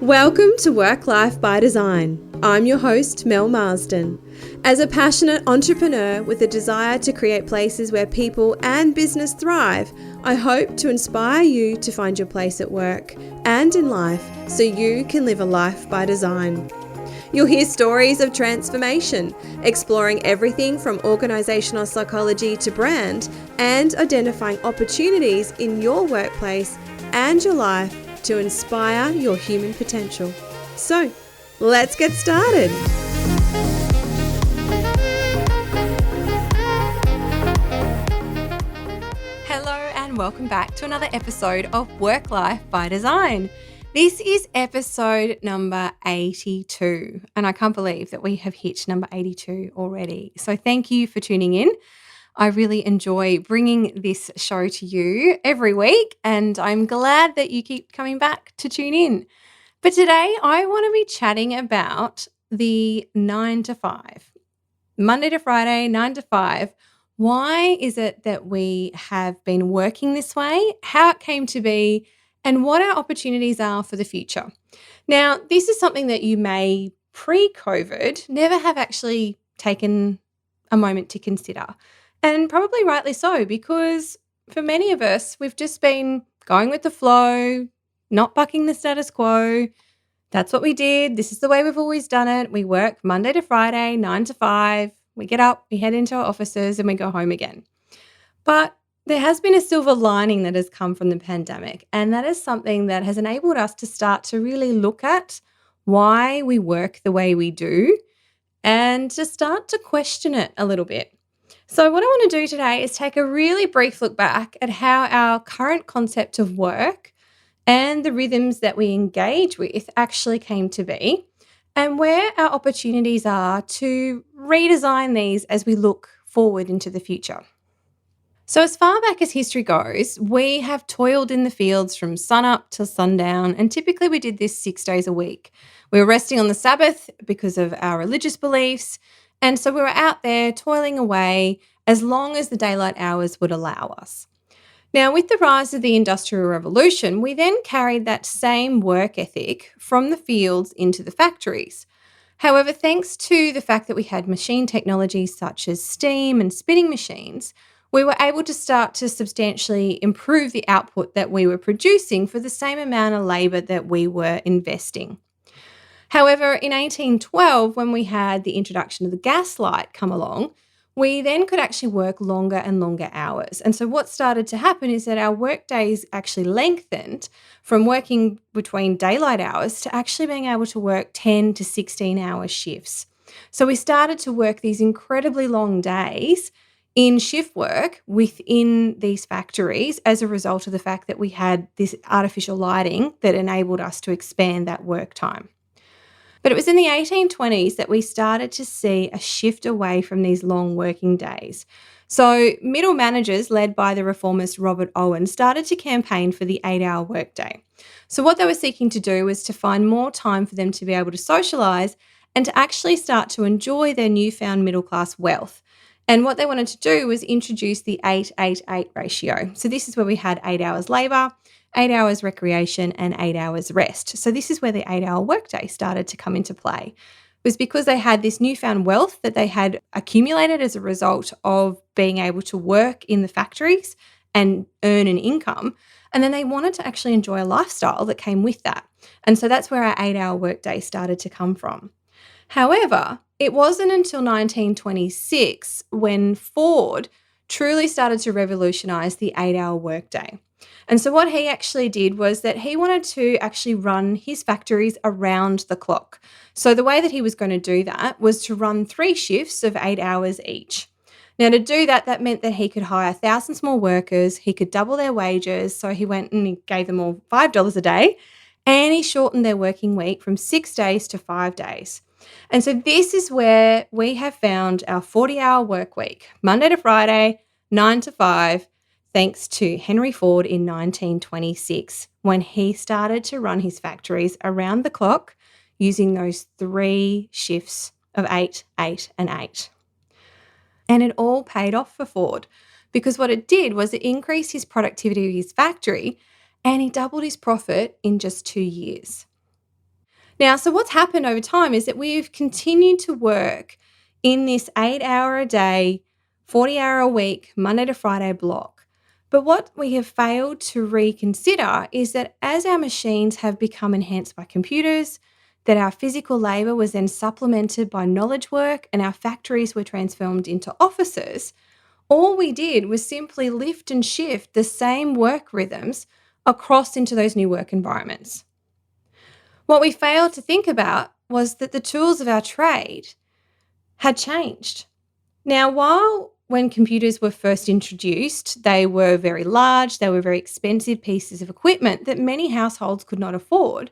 Welcome to Work Life by Design. I'm your host, Mel Marsden. As a passionate entrepreneur with a desire to create places where people and business thrive, I hope to inspire you to find your place at work and in life so you can live a life by design. You'll hear stories of transformation, exploring everything from organisational psychology to brand, and identifying opportunities in your workplace and your life to inspire your human potential. So, let's get started. Hello and welcome back to another episode of Work Life by Design. This is episode number 82, and I can't believe that we have hit number 82 already. So thank you for tuning in. I really enjoy bringing this show to you every week, and I'm glad that you keep coming back to tune in. But today I want to be chatting about the 9 to 5, Monday to Friday, 9 to 5. Why is it that we have been working this way, how it came to be, and what our opportunities are for the future? Now, this is something that you may pre-COVID never have actually taken a moment to consider. And probably rightly so, because for many of us, we've just been going with the flow, not bucking the status quo. That's what we did. This is the way we've always done it. We work Monday to Friday, 9 to 5. We get up, we head into our offices, and we go home again. But there has been a silver lining that has come from the pandemic, and that is something that has enabled us to start to really look at why we work the way we do and to start to question it a little bit. So what I want to do today is take a really brief look back at how our current concept of work and the rhythms that we engage with actually came to be, and where our opportunities are to redesign these as we look forward into the future. So as far back as history goes, we have toiled in the fields from sunup till sundown, and typically we did this 6 days a week. We were resting on the Sabbath because of our religious beliefs, and so we were out there toiling away as long as the daylight hours would allow us. Now, with the rise of the Industrial Revolution, we then carried that same work ethic from the fields into the factories. However, thanks to the fact that we had machine technologies such as steam and spinning machines, we were able to start to substantially improve the output that we were producing for the same amount of labour that we were investing. However, in 1812, when we had the introduction of the gas light come along, we then could actually work longer and longer hours. And so what started to happen is that our work days actually lengthened from working between daylight hours to actually being able to work 10 to 16-hour shifts. So we started to work these incredibly long days in shift work within these factories as a result of the fact that we had this artificial lighting that enabled us to expand that work time. But it was in the 1820s that we started to see a shift away from these long working days. So middle managers, led by the reformist Robert Owen, started to campaign for the 8-hour workday. So what they were seeking to do was to find more time for them to be able to socialise and to actually start to enjoy their newfound middle-class wealth. And what they wanted to do was introduce the 8-8-8 ratio. So this is where we had 8 hours labour, 8 hours recreation, and 8 hours rest. So this is where the 8-hour workday started to come into play. It was because they had this newfound wealth that they had accumulated as a result of being able to work in the factories and earn an income. And then they wanted to actually enjoy a lifestyle that came with that. And so that's where our 8-hour workday started to come from. However, it wasn't until 1926 when Ford truly started to revolutionise the 8-hour workday. And so what he actually did was that he wanted to actually run his factories around the clock. So the way that he was going to do that was to run 3 shifts of 8 hours each. Now, to do that, that meant that he could hire thousands more workers, he could double their wages, so he went and he gave them all $5 a day, and he shortened their working week from 6 days to 5 days. And so this is where we have found our 40-hour work week, Monday to Friday, 9 to 5, thanks to Henry Ford in 1926, when he started to run his factories around the clock using those 3 shifts of 8, 8, and 8. And it all paid off for Ford, because what it did was it increased his productivity of his factory and he doubled his profit in just 2 years. Now, so what's happened over time is that we've continued to work in this 8-hour a day, 40-hour a week, Monday to Friday block. But what we have failed to reconsider is that as our machines have become enhanced by computers, that our physical labour was then supplemented by knowledge work and our factories were transformed into offices, all we did was simply lift and shift the same work rhythms across into those new work environments. What we failed to think about was that the tools of our trade had changed. Now, while when computers were first introduced, they were very large, they were very expensive pieces of equipment that many households could not afford,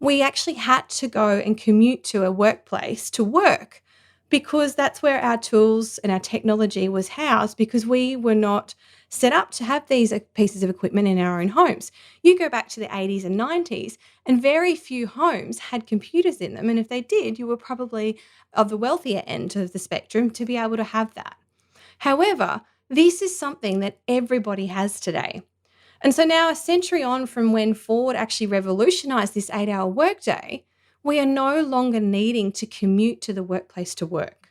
we actually had to go and commute to a workplace to work because that's where our tools and our technology was housed because we were not set up to have these pieces of equipment in our own homes. You go back to the 80s and 90s and very few homes had computers in them. And if they did, you were probably of the wealthier end of the spectrum to be able to have that. However, this is something that everybody has today. And so now, a century on from when Ford actually revolutionized this 8-hour workday, we are no longer needing to commute to the workplace to work.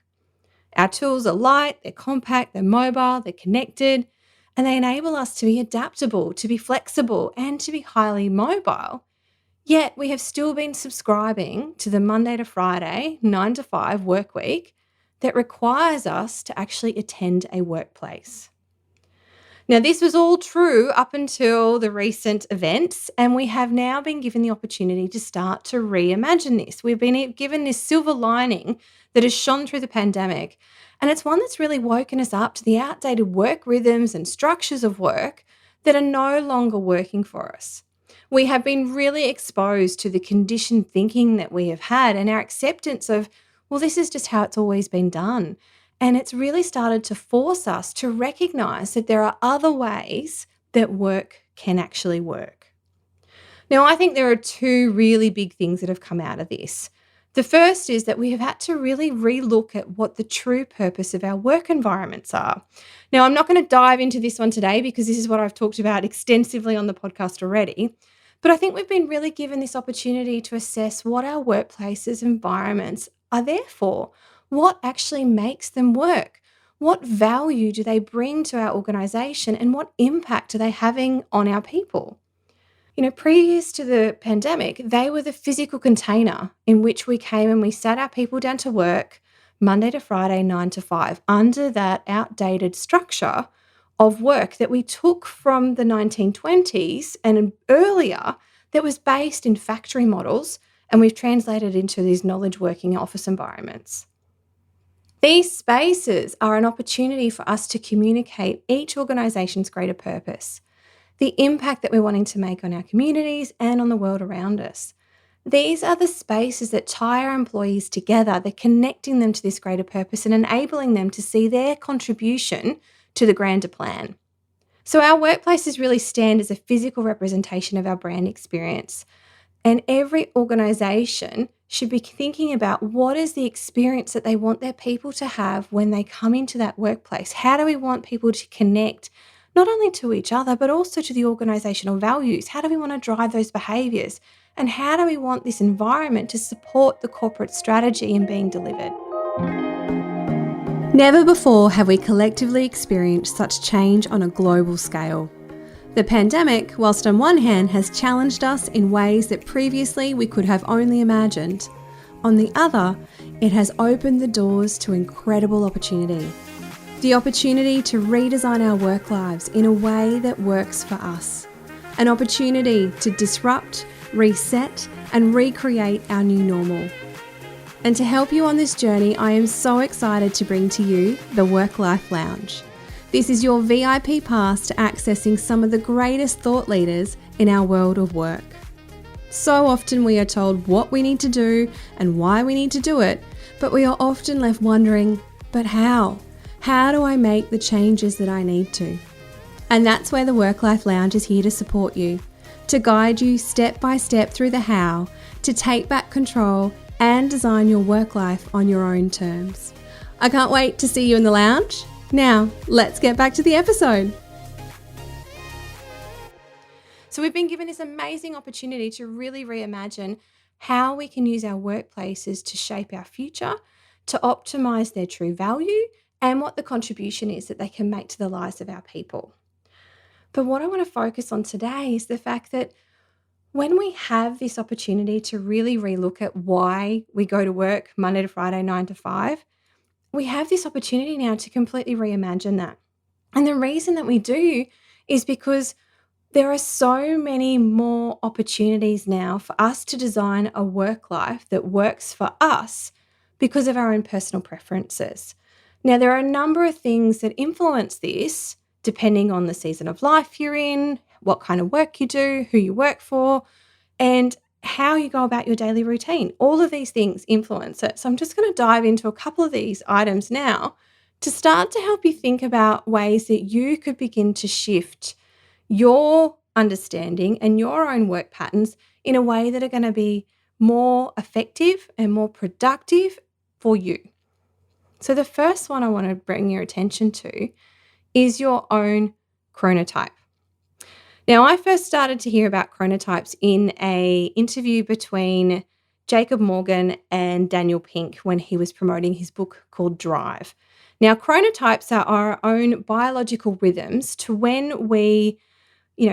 Our tools are light, they're compact, they're mobile, they're connected, and they enable us to be adaptable, to be flexible, and to be highly mobile. Yet we have still been subscribing to the Monday to Friday, 9 to 5 work week that requires us to actually attend a workplace. Now, this was all true up until the recent events, and we have now been given the opportunity to start to reimagine this. We've been given this silver lining that has shone through the pandemic, and it's one that's really woken us up to the outdated work rhythms and structures of work that are no longer working for us. We have been really exposed to the conditioned thinking that we have had and our acceptance of, well, this is just how it's always been done. And it's really started to force us to recognize that there are other ways that work can actually work. Now, I think there are two really big things that have come out of this. The first is that we have had to really relook at what the true purpose of our work environments are. Now, I'm not going to dive into this one today because this is what I've talked about extensively on the podcast already. But I think we've been really given this opportunity to assess what our workplaces, environments are there for. What actually makes them work? What value do they bring to our organisation and what impact are they having on our people? Previous to the pandemic, they were the physical container in which we came and we sat our people down to work Monday to Friday, 9 to 5, under that outdated structure of work that we took from the 1920s and earlier that was based in factory models, and we've translated into these knowledge working office environments. These spaces are an opportunity for us to communicate each organisation's greater purpose, the impact that we're wanting to make on our communities and on the world around us. These are the spaces that tie our employees together, they're connecting them to this greater purpose and enabling them to see their contribution to the grander plan. So our workplaces really stand as a physical representation of our brand experience. And every organisation should be thinking about what is the experience that they want their people to have when they come into that workplace. How do we want people to connect not only to each other, but also to the organisational values? How do we want to drive those behaviours? And how do we want this environment to support the corporate strategy in being delivered? Never before have we collectively experienced such change on a global scale. The pandemic, whilst on one hand has challenged us in ways that previously we could have only imagined, on the other, it has opened the doors to incredible opportunity. The opportunity to redesign our work lives in a way that works for us. An opportunity to disrupt, reset, and recreate our new normal. And to help you on this journey, I am so excited to bring to you the Work Life Lounge. This is your VIP pass to accessing some of the greatest thought leaders in our world of work. So often we are told what we need to do and why we need to do it, but we are often left wondering, but how? How do I make the changes that I need to? And that's where the Work Life Lounge is here to support you, to guide you step by step through the how, to take back control and design your work life on your own terms. I can't wait to see you in the lounge. Now, let's get back to the episode. So we've been given this amazing opportunity to really reimagine how we can use our workplaces to shape our future, to optimize their true value, and what the contribution is that they can make to the lives of our people. But what I want to focus on today is the fact that when we have this opportunity to really relook at why we go to work Monday to Friday, 9 to 5, we have this opportunity now to completely reimagine that. And the reason that we do is because there are so many more opportunities now for us to design a work life that works for us because of our own personal preferences. Now, there are a number of things that influence this depending on the season of life you're in, what kind of work you do, who you work for, and how you go about your daily routine. All of these things influence it. So I'm just going to dive into a couple of these items now to start to help you think about ways that you could begin to shift your understanding and your own work patterns in a way that are going to be more effective and more productive for you. So the first one I want to bring your attention to is your own chronotype. Now, I first started to hear about chronotypes in an interview between Jacob Morgan and Daniel Pink when he was promoting his book called Drive. Now, chronotypes are our own biological rhythms to when we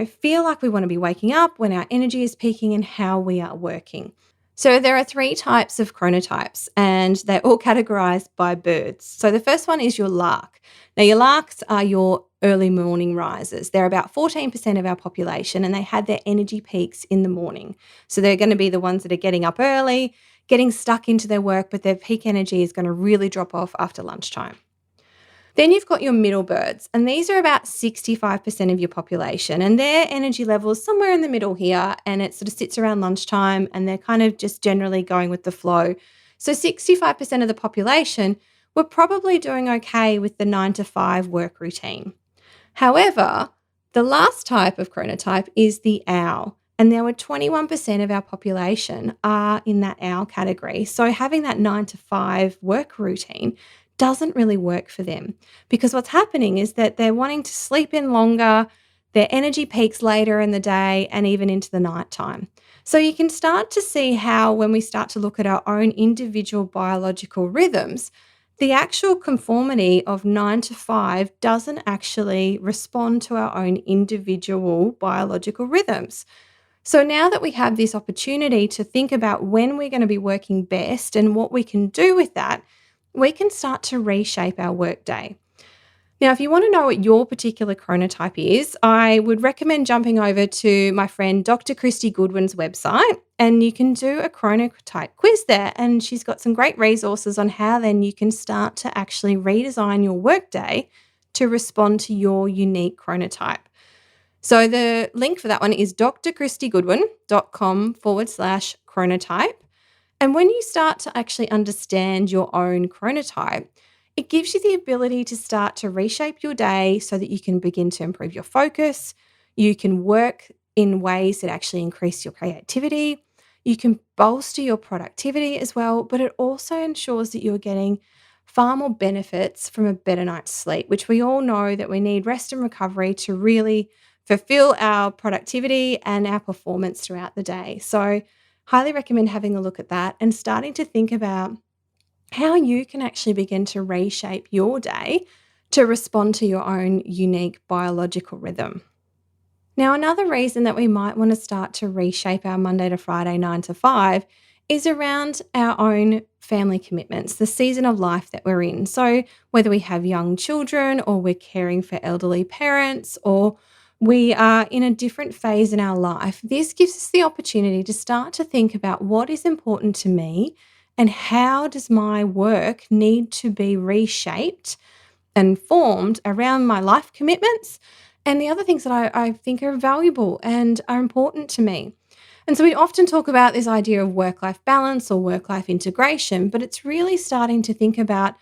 feel like we want to be waking up, when our energy is peaking, and how we are working. So there are 3 types of chronotypes, and they're all categorized by birds. So the first one is your lark. Now, your larks are your early morning risers. They're about 14% of our population, and they had their energy peaks in the morning. So they're going to be the ones that are getting up early, getting stuck into their work, but their peak energy is going to really drop off after lunchtime. Then you've got your middle birds, and these are about 65% of your population, and their energy level is somewhere in the middle here, and it sort of sits around lunchtime, and they're kind of just generally going with the flow. So 65% of the population were probably doing okay with the 9 to 5 work routine. However, the last type of chronotype is the owl, and there were 21% of our population are in that owl category. So having that 9 to 5 work routine doesn't really work for them, because what's happening is that they're wanting to sleep in longer, their energy peaks later in the day and even into the nighttime. So you can start to see how when we start to look at our own individual biological rhythms, the actual conformity of 9 to 5 doesn't actually respond to our own individual biological rhythms. So now that we have this opportunity to think about when we're going to be working best and what we can do with that, we can start to reshape our workday. Now, if you want to know what your particular chronotype is, I would recommend jumping over to my friend Dr. Christy Goodwin's website, and you can do a chronotype quiz there, and she's got some great resources on how then you can start to actually redesign your workday to respond to your unique chronotype. So the link for that one is drchristygoodwin.com/chronotype. And when you start to actually understand your own chronotype, it gives you the ability to start to reshape your day so that you can begin to improve your focus. You can work in ways that actually increase your creativity. You can bolster your productivity as well, but it also ensures that you're getting far more benefits from a better night's sleep, which we all know that we need rest and recovery to really fulfill our productivity and our performance throughout the day. So highly recommend having a look at that and starting to think about how you can actually begin to reshape your day to respond to your own unique biological rhythm. Now, another reason that we might want to start to reshape our Monday to Friday 9 to 5 is around our own family commitments, the season of life that we're in. So whether we have young children or we're caring for elderly parents or we are in a different phase in our life, this gives us the opportunity to start to think about what is important to me and how does my work need to be reshaped and formed around my life commitments and the other things that I think are valuable and are important to me. And so we often talk about this idea of work-life balance or work-life integration, but it's really starting to think about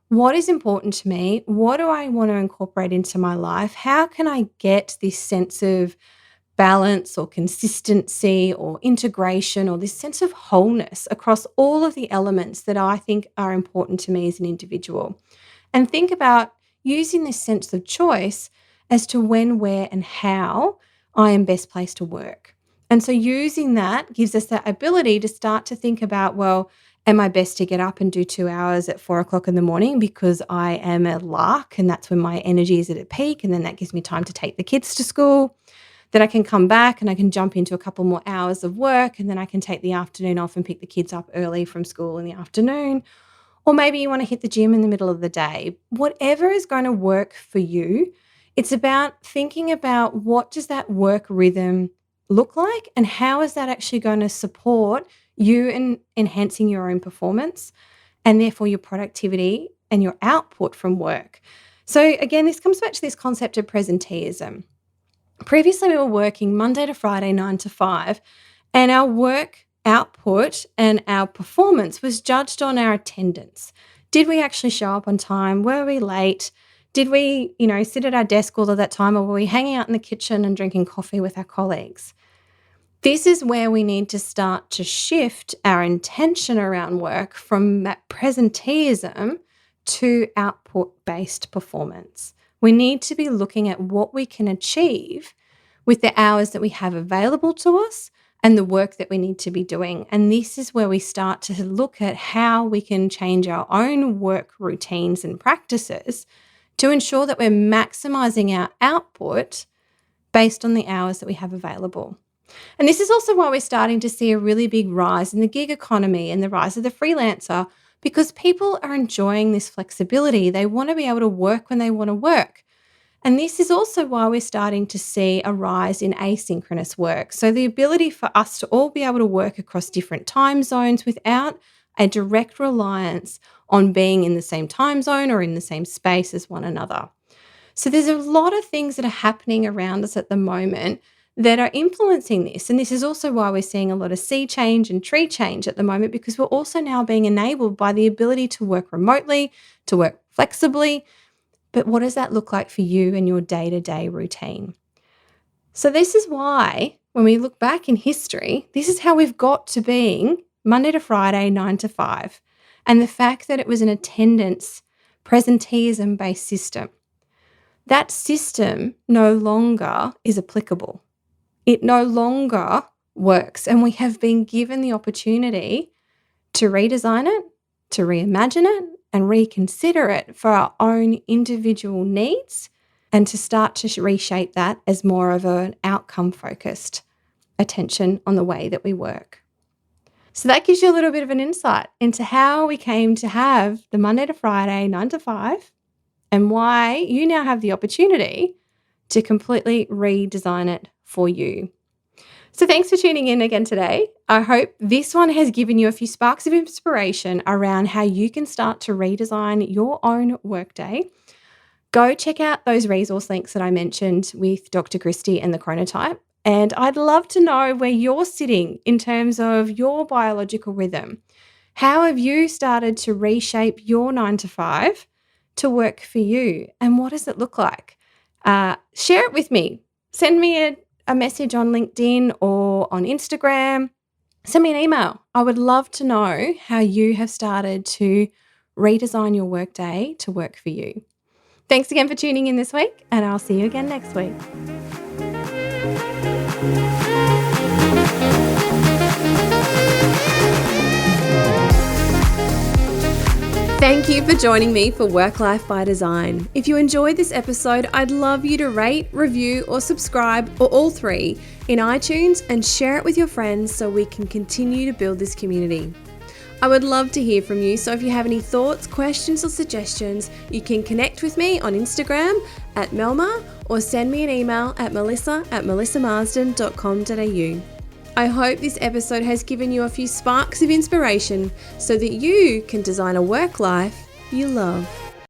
what is important to me? What do I want to incorporate into my life? How can I get this sense of balance or consistency or integration or this sense of wholeness across all of the elements that I think are important to me as an individual? And think about using this sense of choice as to when, where, and how I am best placed to work. And so using that gives us that ability to start to think about, well, am I best to get up and do 2 hours at 4:00 in the morning because I am a lark and that's when my energy is at a peak, and then that gives me time to take the kids to school. Then I can come back and I can jump into a couple more hours of work, and then I can take the afternoon off and pick the kids up early from school in the afternoon. Or maybe you want to hit the gym in the middle of the day. Whatever is going to work for you, it's about thinking about what does that work rhythm look like and how is that actually going to support you in enhancing your own performance and therefore your productivity and your output from work. So again, this comes back to this concept of presenteeism. Previously, we were working Monday to Friday, 9 to 5, and our work output and our performance was judged on our attendance. Did we actually show up on time? Were we late? Did we, sit at our desk all of that time, or were we hanging out in the kitchen and drinking coffee with our colleagues? This is where we need to start to shift our intention around work from that presenteeism to output-based performance. We need to be looking at what we can achieve with the hours that we have available to us and the work that we need to be doing. And this is where we start to look at how we can change our own work routines and practices to ensure that we're maximizing our output based on the hours that we have available. And this is also why we're starting to see a really big rise in the gig economy and the rise of the freelancer, because people are enjoying this flexibility. They want to be able to work when they want to work. And this is also why we're starting to see a rise in asynchronous work. So the ability for us to all be able to work across different time zones without a direct reliance on being in the same time zone or in the same space as one another. So there's a lot of things that are happening around us at the moment that are influencing this. And this is also why we're seeing a lot of sea change and tree change at the moment, because we're also now being enabled by the ability to work remotely, to work flexibly. But what does that look like for you and your day-to-day routine? So this is why when we look back in history, this is how we've got to being Monday to Friday, 9 to 5. And the fact that it was an attendance, presenteeism-based system. That system no longer is applicable. It no longer works. And we have been given the opportunity to redesign it, to reimagine it, and reconsider it for our own individual needs, and to start to reshape that as more of an outcome-focused attention on the way that we work. So that gives you a little bit of an insight into how we came to have the Monday to Friday 9 to 5 and why you now have the opportunity to completely redesign it for you. So thanks for tuning in again today. I hope this one has given you a few sparks of inspiration around how you can start to redesign your own workday. Go check out those resource links that I mentioned with Dr. Christie and the chronotype. And I'd love to know where you're sitting in terms of your biological rhythm. How have you started to reshape your 9 to 5 to work for you? And what does it look like? Share it with me. Send me a message on LinkedIn or on Instagram. Send me an email. I would love to know how you have started to redesign your workday to work for you. Thanks again for tuning in this week, and I'll see you again next week. Thank you for joining me for Work Life by Design. If you enjoyed this episode, I'd love you to rate, review, or subscribe, or all three, in iTunes, and share it with your friends so we can continue to build this community. I would love to hear from you, so if you have any thoughts, questions, or suggestions, you can connect with me on Instagram at Melma, or send me an email at melissa@melissamarsden.com.au. I hope this episode has given you a few sparks of inspiration so that you can design a work life you love.